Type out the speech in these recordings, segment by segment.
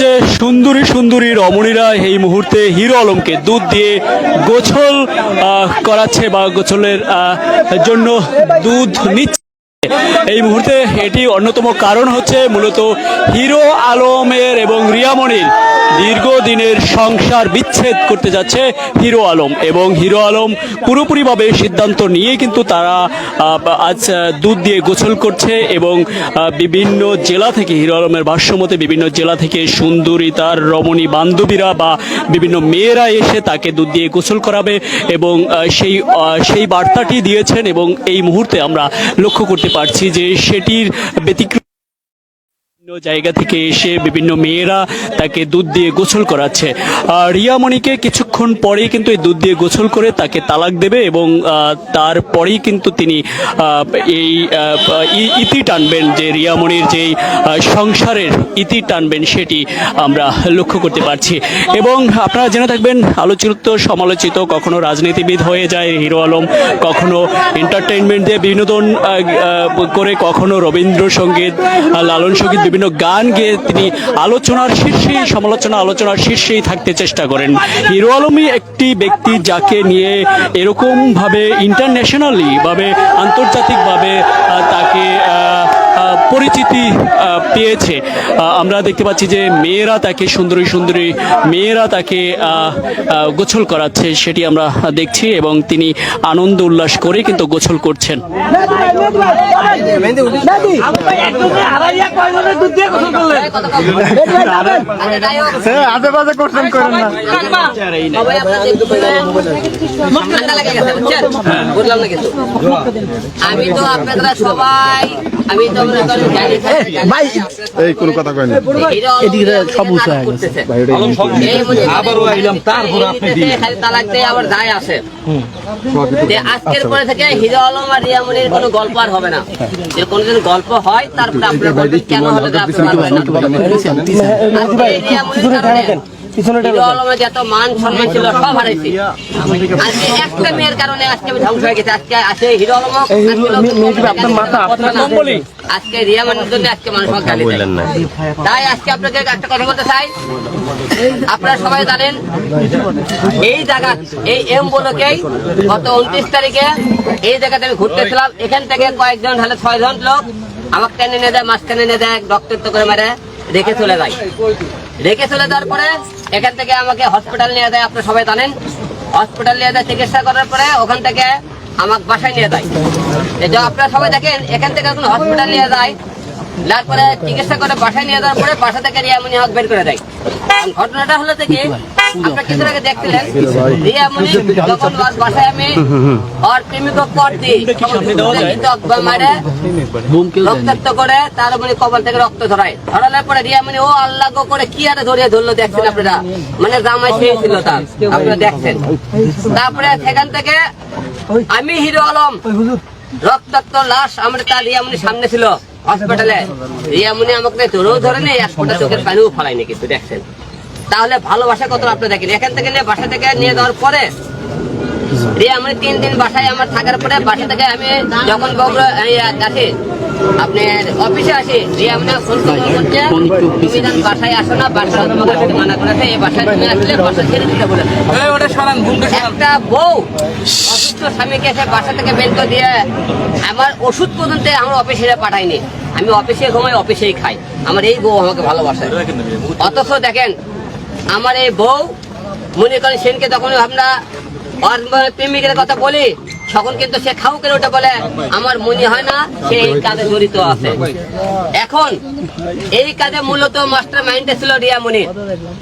যে সুন্দরী সুন্দরী রমণীরা এই মুহূর্তে হিরো আলমকে দুধ দিয়ে গোসল করাচ্ছে বা গোসলের জন্য দুধ নিচ্ছে এই মুহূর্তে। এটি অন্যতম কারণ হচ্ছে মূলত হিরো আলমের এবং রিয়ামণির দীর্ঘদিনের সংসার বিচ্ছেদ করতে যাচ্ছে হিরো আলম, এবং হিরো আলম পুরোপুরিভাবে সিদ্ধান্ত নিয়ে কিন্তু তারা আজ দুধ দিয়ে গোসল করছে, এবং বিভিন্ন জেলা থেকে হিরো আলমের ভাষ্যমতে বিভিন্ন জেলা থেকে সুন্দরী তার রমণী বান্ধবীরা বা বিভিন্ন মেয়েরা এসে তাকে দুধ দিয়ে গোসল করাবে, এবং সেই বার্তাটি দিয়েছেন। এবং এই মুহূর্তে আমরা লক্ষ্য করতে পারছি যে সেটির ব্যতিক্রম জায়গা থেকে এসে বিভিন্ন মেয়েরা তাকে দুধ দিয়ে গোসল করাচ্ছে। রিয়ামণিকে কিছুক্ষণ পরেই কিন্তু এই দুধ দিয়ে গোসল করে তাকে তালাক দেবে, এবং তারপরেই কিন্তু তিনি এই ইতি টানবেন, যে রিয়ামণির যেই সংসারের ইতি টানবেন সেটি আমরা লক্ষ্য করতে পারছি। এবং আপনারা জেনে থাকবেন, আলোচিত সমালোচিত, কখনো রাজনীতিবিদ হয়ে যায় হিরো আলম, কখনো এন্টারটেইনমেন্ট দিয়ে বিনোদন করে, কখনো রবীন্দ্রসঙ্গীত, লালন সঙ্গীত, বিভিন্ন গান গেয়ে তিনি আলোচনার শীর্ষেই থাকতে চেষ্টা করেন। হিরো আলমই একটি ব্যক্তি যাকে নিয়ে এরকম ভাবে ইন্টারন্যাশনালি ভাবে আন্তর্জাতিকভাবে তাকে পরিচিতি পেয়েছে। আমরা দেখতে পাচ্ছি যে মেয়েরা তাকে সুন্দরী সুন্দরী মেয়েরা তাকে গোসল করাচ্ছে, সেটি আমরা দেখছি, এবং তিনি আনন্দ উল্লাস করে কিন্তু গোসল করছেন। আমি তো আপনারা সবাই আমি তো এই কোন কথা কয় না, এদিকে সব উঠে গেছে। আবারও আইলাম, তারপর আপনি তালাক দিয়ে আবার যায় আসে। আজকের পরে থেকে হিরো আলম আর রিয়ামণির কোনো গল্প আর হবে না। যে কোনদিন গল্প হয় তারপরে আপনারা বলবেন কেন হবে না। হিরো আলমের যত মান সম্মান ছিল সব হারাইছি। আজকে একটা মেয়ের কারণে আজকে আমি ধ্বংস হয়ে গেছে। আজকে আসে হিরো আলম, আজকে রিয়ামণির জন্য আজকে মানুষ গালি দেয়। তাই আজকে আপনাকে একটা কথা বলতে চাই, আপনারা সবাই জানেন এই জায়গা এই এম বলকেই গত 29 তারিখে এই জায়গাতে আমি ঘুরতেছিলাম। এখান থেকে কয়েকজন হলে 6 জন লোক আমাকে টেনে নিয়ে যায়, মাঝখানে নিয়ে যায়, রক্তাক্ত করে মেরে রেখে চলে যায়। রেখে চলে যাওয়ার পরে এখান থেকে আমাকে হসপিটাল নিয়ে যায়। আপনারা সবাই জানেন, হসপিটাল নিয়ে যায়, চিকিৎসা করার পরে ওখান থেকে আমাকে বাসায় নিয়ে যায়। আপনারা সবাই দেখেন, এখান থেকে যখন হসপিটাল নিয়ে যায়, তারপরে চিকিৎসা করে বাসায় নিয়ে যাওয়ার পরে বাসা থেকে রিয়ামণি হক বের করে দেয়। ঘটনাটা হলো থেকে আপনারা কিছু আগে দেখছিলেন, রিয়ামণি যখন বাসায় আমি ওর প্রেমিক পর দিই মারে রক্তাক্ত করে, তার মানে কপাল থেকে রক্ত ধরায়। ধরানোর পরে রিয়ামণি ও আল্লাহ গো করে কি আরে ধরিয়ে ধরলো দেখছেন আপনারা, মানে জামাই সেই ছিল তার, আপনারা দেখছেন। তারপরে সেখান থেকে আমি হিরো আলম রক্তাক্ত লাশ আমরা তার রিয়ামণির সামনে ছিল হসপিটালে। রিয়ামণি আমাকে ধরেও ধরেনি, এক ফোঁটা চোখের পানিও ফলাইনি কিন্তু, দেখছেন। তাহলে ভালোবাসা কত আপনারা দেখেন। এখান থেকে নিয়ে বাসা থেকে নিয়ে যাওয়ার পরে রিয়ামণি 3 দিন বাসায় আমার থাকার পরে বাসা থেকে আমি যখন বগুড়া আসি আপনার অফিসে আসি, রিয়ামণি ফোন করছে তুমি যখন বাসায় আসো না, বাসা তোমাকে মানা করেছে, এই বাসায় তুমি আসলে বাসা ছেড়ে দিতে বলেছে। একটা বউ অসুস্থ স্বামীকে এসে বাসা থেকে বের করে দিয়ে আমার ওষুধ পর্যন্ত আমার অফিসে পাঠায়নি। আমি অফিসে ঘুমাই, অফিসেই খাই। আমার এই বউ আমাকে ভালোবাসে। অথচ দেখেন আমার এই বউ মনে করেন সেনকে যখন আমরা প্রেমিকের কথা বলি তখন কিন্তু সে খাও করে ওটা বলে আমার মনে হয় না সে এই কাজে জড়িত আছে। এখন এই কাজে মূলত মাস্টার মাইন্ডে ছিল রিয়ামণি।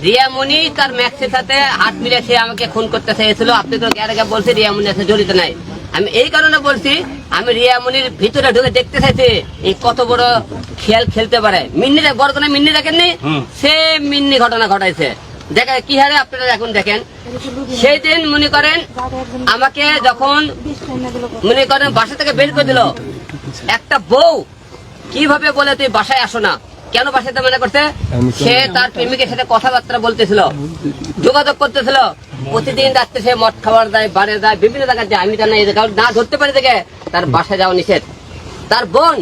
রিয়ামণি তার ম্যাক্সের সাথে হাত মিলে সে আমাকে খুন করতে চেয়েছিল। আপনি তো আগে বলছে রিয়ামণি আছে জড়িত নাই। আমি এই কারণে বলছি, আমি রিয়ামণির ভিতরে ঢুকে দেখতে চাইছি এই কত বড় খেল খেলতে পারে। মিন্নি বড় কোনো মিন্নি দেখেননি, সে মিন্নি ঘটনা ঘটাইছে। দেখে কি হারে আপনারা এখন দেখেন। সেই দিন মনে করেন আমাকে যখন মনে করেন বাসা থেকে বের করে দিল, একটা বউ কিভাবে বলে তুই বাসায় আসো না, কেন বাসায় মনে করতে, সে তার প্রেমিকের সাথে কথাবার্তা বলতেছিল, যোগাযোগ করতেছিল। প্রতিদিন রাত্রে সে মদ খাবার যায়, বারে যায়, বিভিন্ন জায়গায় যায়। আমি জানি না ধরতে পারি দেখে তার বাসায় যাওয়া নিষেধ। তার বোন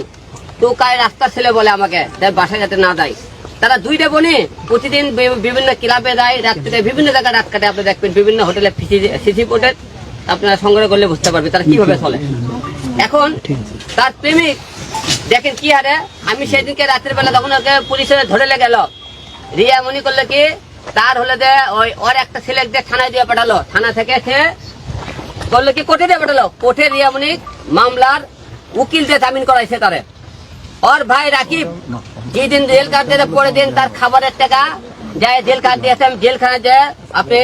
তো কায় রাস্তার ছেলে বলে আমাকে তার বাসায় যাতে না যায়। তারা দুইটা বোনে প্রতিদিন বিভিন্ন ক্লাবে যায়, রাত্রিতে বিভিন্ন জায়গায় রাত কাটে। আপনি দেখবেন বিভিন্ন হোটেলে সিসি ফুটেজ আপনারা সংগ্রহ করলে বুঝতে পারবেন তারা কিভাবে চলে। এখন তার প্রেমিক দেখেন কি হারে, আমি সেদিনকে রাত্রের বেলা তখন ওকে পুলিশে ধরে গেল, রিয়া মনি করলো কি তার হলে যে ওর একটা ছেলে থানায় দিয়ে পাঠালো, থানা থেকে সে করলো কি কোর্টে দিয়ে পাঠালো। কোর্টে রিয়া মনি মামলার উকিল দিয়ে জামিন করাইছে তারে। ওর ভাই রাকিব যেদিন জেল কাটতে পরে দিন তার খাবারের টাকা যায় জেল কাট দিয়েছে। আমি জেলখানা যায় আপনি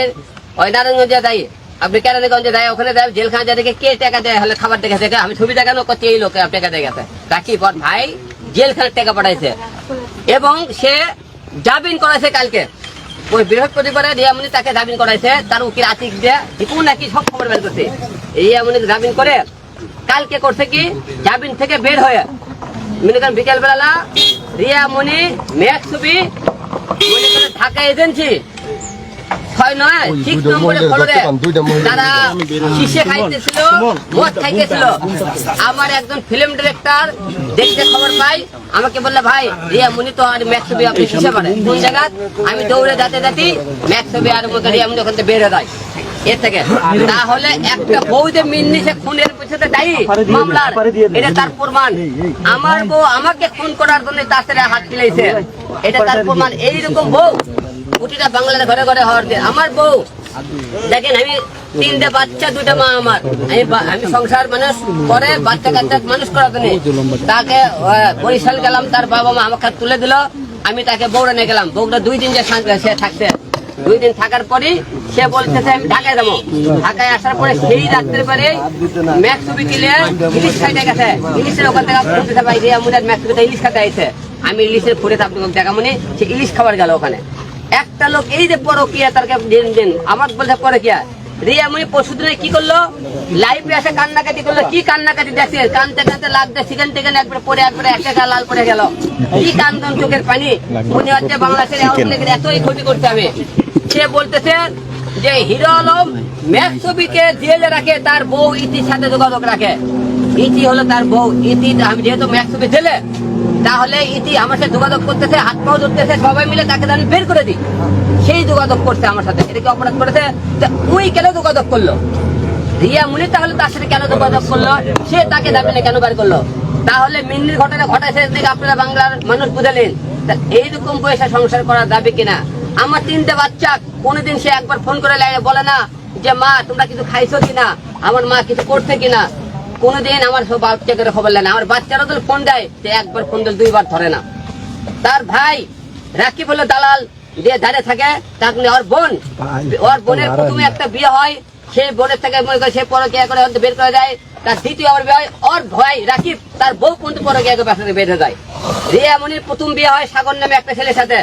ওই নারায়ণগঞ্জে যাই, আপনি কেরানীগঞ্জে যায়, ওখানে যায় জেলখানা যায় দেখে কে টাকা দেয় হলে খাবার দেখে দেখে আমি ছবি দেখানো করছি এই লোকে টাকা দিয়ে গেছে। রাকিব ওর ভাই জেলখানার টাকা পাঠাইছে এবং সে জামিন করাইছে কালকে। ওই বৃহস্পতিবারে রিয়ামণি তাকে জামিন করাইছে, তার উকিল আতিক দিয়ে কোন নাকি সব খবর বের করছে। রিয়ামণি জামিন করে কালকে করছে কি জামিন থেকে বের হয়ে মনে করেন বিকেল বেলা রিয়ামণি মেঘ ছবি মনে করেন ঢাকা এজেন্সি 6 নম্বরে ফলোরে তারা শীর্ষে খাইতেছিল, মদ খাইতেছিল। আমার একজন ফিল্ম ডিরেক্টর দেখতে খবর পাই, আমাকে বললে ভাই রিয়ামণি তো আর ম্যাক ছবি আপনি শীর্ষে পারেন কোন জায়গা। আমি দৌড়ে যাতে ম্যাক ছবি আর রিয়ামণি ওখান থেকে বের হয়ে যায় এর থেকে। তাহলে একটা বউ যে মিন্নিসে খুনের পিছনে দায়ী মামলার, এটা তার প্রমাণ। আমার বউ আমাকে খুন করার জন্য তার সাথে হাত মিলাইছে, এটা তার প্রমাণ। এইরকম বউ প্রতিটা বাংলার ঘরে ঘরে হওয়ার দিন। আমার বউ দেখেন, আমি 3টে বাচ্চা 2টা মা, আমি সংসার মানুষ করে বাচ্চা কাচ্চা মানুষ করার জন্য তাকে বরিশাল গেলাম, তার বাবা মা আমাকে তুলে দিল, আমি তাকে বৌড়া নিয়ে গেলাম। বৌড়া 2 দিন যে সে থাকছে, 2 দিন থাকার পরে সে বলতেছে আমি ঢাকায় যাবো। ঢাকায় আসার পরে সেই রাত্রের পরে ম্যাক ছবি কিনে ইলিশ খাইতে গেছে। ইলিশের ওখান থেকে বলতেছে ভাই রিয়ামণির ম্যাক ছবিতে ইলিশ খাইতে আইছে। আমি ইলিশের ফুটে আপনাকে দেখা মনে সে ইলিশ খাবার গেল ওখানে। একটা লোক এই যে পরকিয়া তারকে দিন আমার বলছে পরকিয়া। রিয়ামণি পরশুদিনে কি করলো, লাইভে এসে কান্নাকাটি করলো। কি কান্নাকাটি দেখছে, কানতে কানতে লাগছে সেখান থেকে একবার পরে একবারে একটা লাল পড়ে গেল। কি কান্দন চোখের পানি, মনে হচ্ছে বাংলাদেশের এতই ক্ষতি করতে হবে। সে বলতেছে যে হিরো আলম ম্যাক ছবিকে জেলে রাখে, তার বউ ইতির সাথে যোগাযোগ রাখে। ইতি হলো তার বউ। ইতি আমি যেহেতু ম্যাক ছবি জেলে, তাহলে ইতি আমার সাথে যোগাযোগ করতেছে, হাত পাও ধরতেছে, সবাই মিলে তাকে আমি বের করে দিই। সেই যোগাযোগ করছে আমার সাথে, এটা কি অপরাধ করেছে? ওই কেন যোগাযোগ করলো রিয়ামণি, তাহলে তার সাথে কেন যোগাযোগ করলো? সে তাকে জামিনে কেন বের করলো? তাহলে মিন্নির ঘটনা ঘটাইছে আপনারা বাংলার মানুষ বুঝালেন। এইরকম বয়সে সংসার করা যাবে কিনা? আমার 3টে বাচ্চা, কোনোদিন সে একবার ফোন করে বলে না যে মা তোমরা কিছু খাইছো কিনা, আমার মা কিছু করছে কিনা। কোনোদিন আমার সব বাচ্চাকে খবর নেয় না। আমার বাচ্চারা তো ফোন দেয়, সে একবার ফোন দিল 2বার ধরে না। তার ভাই রাকিব হলো দালাল দিয়ে দাঁড়িয়ে থাকে। তার ওর বোনের প্রথমে একটা বিয়ে হয়, সেই বোনের থেকে মনে করে সে পরকিয়া করে বের করে দেয়। তার দ্বিতীয় আবার বিয়ে হয়, ওর ভাই রাকিব তার বউ কিন্তু পরকিয়া করে বাসা থেকে বের হয়ে যায়। রিয়ামণির প্রথম বিয়ে হয় সাগর নামে একটা ছেলের সাথে।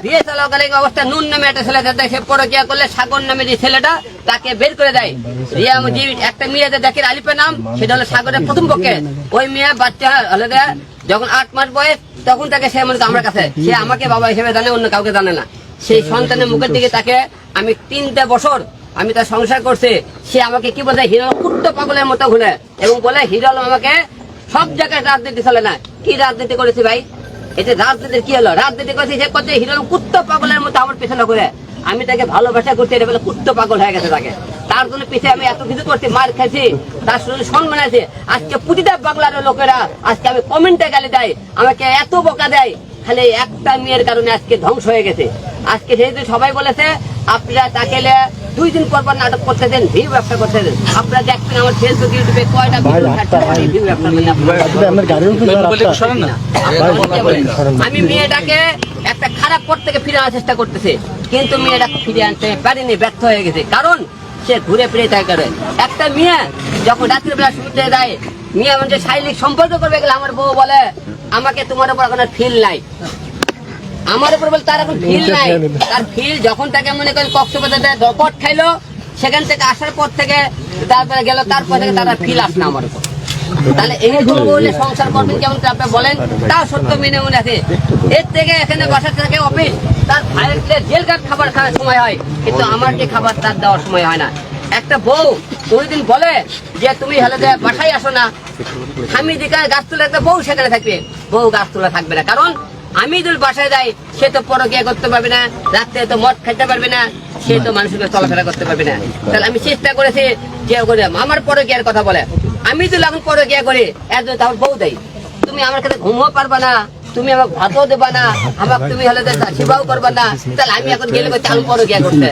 বিয়ে চলাকালীন অবস্থা নুন নামে একটা ছেলে সাথে সে পরকিয়া করলে সাগর নামে যে ছেলেটা তাকে বের করে দেয়। রিয়ামণি একটা মেয়ে দেখে আলিপের নাম, সেটা হলো সাগরের প্রথম পক্ষে। ওই মেয়ে বাচ্চা হলে যখন 8 মাস বয়স, তখন তাকে সে মনে আমার কাছে, সে আমাকে বাবা হিসেবে জানে, অন্য কাউকে জানে না। সেই সন্তানের মুখের দিকে তাকে আমি 3টে বছর আমি তার সংসার করছি। সে আমাকে কি বলে হিরো কুট্ট পাগলের মতো ঘুরে এবং বলে হিরো আলম আমাকে সব জায়গায় রাজনীতি চলে না। কি রাজনীতি করেছি ভাই? এটা রাজনীতির কি হলো? রাজনীতি করেছি সে করছে হিরো আলম কুট্ট পাগলের মতো আমার পেছনে ঘুরে। আমি তাকে ভালোবাসা করছি, এটা বলে কুট্ট পাগল হয়ে গেছে তাকে। তার জন্য পিছিয়ে আমি এত কিছু করছি, মার খাইছি, তার শরীরে সম্মান আছে। আজকে প্রতিটা বাংলার লোকেরা আজকে আমি কমেন্টে গালি দেয়, আমাকে এত বকা দেয়, খালি একটা মেয়ের কারণে আজকে ধ্বংস হয়ে গেছে। আজকে যেহেতু সবাই বলেছে আপনারা তাকে 2 দিন পর পর নাটক করতে দেন, ভিউ ব্যবসা করতে দেন। আপনারা দেখবেন আমার ফেসবুক ইউটিউবে কয়টা ভিউ ব্যবসা করেন। আমি মেয়েটাকে একটা খারাপ পথ থেকে ফিরে আনার চেষ্টা করতেছে, কিন্তু মেয়েটা ফিরে আনতে পারিনি, ব্যর্থ হয়ে গেছে। কারণ সে ঘুরে ফিরে তাই করে। একটা মেয়ে যখন রাত্রিবেলা শুতে যায়, মেয়ে মানুষের শারীরিক সম্পর্ক করবে গেলে আমার বউ বলে আমাকে তোমার উপর এখন ফিল নাই, আমার উপর বলে তার এখন ফিল নাই। তার ফিল যখন তাকে মনে করেন কক্সবাজারে দরপট খাইলো, সেখান থেকে আসার পর থেকে তারপরে গেল, তারপর থেকে তারা ফিল আসলো আমার উপর। তাহলে এইরকম বলে সংসার করবেন কেমন আপনি বলেন? তাও সত্য মেনে মনে আছে। এর থেকে এখানে বাসা থেকে অফিস, তার ভাইয়ের জেল কার্ড খাবার খাওয়ার সময় হয়, কিন্তু আমার যে খাবার তার দেওয়ার সময় হয় না। একটা বউ কোনদিন বলে যে তুমি হলে বাসায় আসো না, স্বামী যেখানে গাছ তুলে একটা বউ সেখানে থাকবে, বউ গাছ তোলা থাকবে না। কারণ আমি যদি বাসায় যাই সে তো পরকিয়া করতে পারবে না, রাত্রে তো মদ খাইতে পারবে না, সে তো মানুষের সাথে চলাফেরা করতে পারবে না। তাহলে আমি চেষ্টা করেছি যে করে আমার পরকিয়ার কথা বলে, আমি যদি এখন পরকিয়া করি একজন তার বউ দেয়, তুমি আমার কাছে ঘুমও পারবা না, তুমি আমাকে ভাতও দেবা না, আমাকে তুমি হলে সেবাও করবা না, তাহলে আমি এখন গেলে চাল পরকিয়া করতে।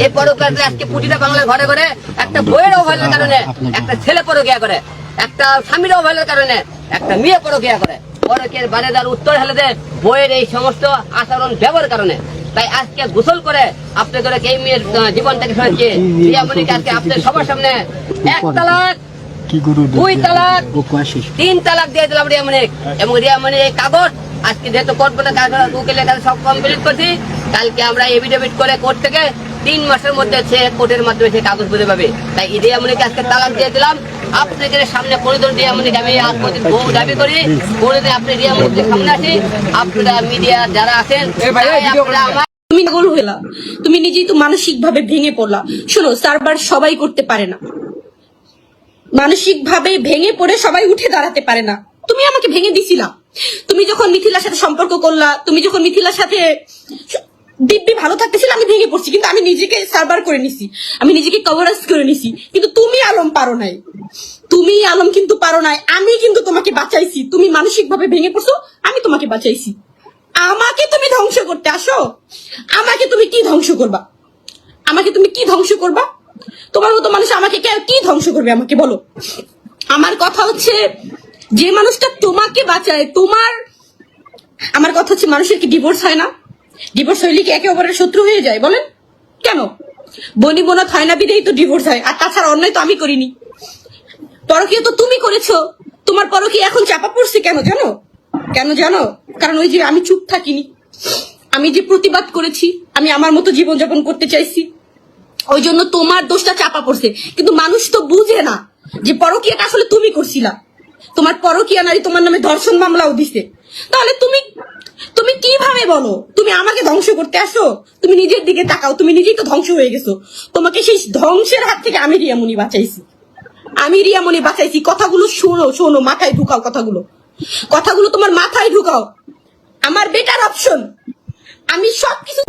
এই পরকিয়া আজকে প্রতিটা বাংলার ঘরে ঘরে একটা বইয়ের অবহেলার কারণে একটা ছেলে পরকিয়া করে, একটা স্বামীর অবহেলার কারণে একটা মেয়ে পরকিয়া করে। পরকিয়ার বারে তার উত্তর হলে যে বইয়ের এই সমস্ত আচরণ ব্যবহার কারণে। তাই আজকে গোসল করে আপনাদের এই মেয়ের জীবন থেকে শুনেছি রিয়ামণিকে আজকে আপনাদের সবার সামনে 1 তালাক, 2 তালাক, 3 তালাক দিয়ে দিলাম রিয়ামণিক। এবং রিয়ামণির এই কাগজ আজকে যেহেতু কোর্ট বলে উকিলের কাছে সব কমপ্লিট করছি, কালকে আমরা এফিডেভিট করে কোর্ট থেকে 3 মাসের মধ্যে সে কোর্টের মাধ্যমে সে কাগজ বুঝে পাবে। তাই রিয়ামণিকে আজকে তালাক দিয়ে দিলাম। আপনাদের সামনে কোনদিন রিয়ামণিকে আমি বহু দাবি করি, কোনদিন আপনি রিয়ামণিকে সামনে আসি, আপনারা মিডিয়া যারা আছেন আপনারা আমার তুমি গোল হইলা, তুমি নিজেই তো মানসিক ভাবে ভেঙে পড়লা। শোনো, সার্ভার সবাই করতে পারে না, মানসিক ভাবে ভেঙে পড়ে সবাই উঠে দাঁড়াতে পারে না। তুমি আমাকে ভেঙে দিছিলা, তুমি যখন মিথিলার সাথে সম্পর্ক করলা, তুমি যখন মিথিলার সাথে দিব্যি ভালো থাকতেছিল, আমি ভেঙে পড়ছি, কিন্তু আমি নিজেকে সার্ভার করে নিছি, আমি নিজেকে কভারেজ করে নিছি। কিন্তু তুমি আলম পারো নাই, তুমি আলম কিন্তু পারো নাই। আমি কিন্তু তোমাকে বাঁচাইছি, তুমি মানসিক ভাবে ভেঙে পড়ছো, আমি তোমাকে বাঁচাইছি। আমাকে তুমি ধ্বংস করতে আসো, আমাকে তুমি কি ধ্বংস করবা? আমাকে তুমি কি ধ্বংস করবা? তোমার মতো মানুষ আমাকে কি ধ্বংস করবে আমাকে বলো? আমার কথা হচ্ছে যে মানুষটা তোমাকে বাঁচায়, আমার কথা হচ্ছে মানুষের কি ডিভোর্স হয় না? ডিভোর্স হইলে কি একে অপরের শত্রু হয়ে যায় বলেন? কেন? বনি বোনাত হয় না বিদেই তো ডিভোর্স হয়। আর তাছাড়া অন্যায় তো আমি করিনি, পরকীয়া তো তুমি করেছো। তোমার পরকীয়া এখন চাপা পড়ছে কেন জানো? কেন জানো? কারণ ওই যে আমি চুপ থাকিনি, আমি যে প্রতিবাদ করেছি, আমি আমার মতো জীবনযাপন করতে চাইছি, ওই জন্য তোমার দোষটা চাপা পড়ছে। কিন্তু মানুষ তো বুঝে না যে পরকীয়াটা আসলে তুমি করছিলা। তোমার পরকীয়া নারী তোমার নামে ধর্ষণ মামলাও দিছে। তাহলে তুমি কিভাবে বলো তুমি আমাকে ধ্বংস করতে আসো? তুমি নিজের দিকে তাকাও, তুমি নিজেই তো ধ্বংস হয়ে গেছো। তোমাকে সেই ধ্বংসের হাত থেকে আমি রিয়ামণি বাঁচাইছি, আমি রিয়ামণি বাঁচাইছি। কথাগুলো শোনো, মাথায় ঢুকাও, কথাগুলো তোমার মাথায় ঢুকাও। আমার বেটার অপশন, আমি সবকিছু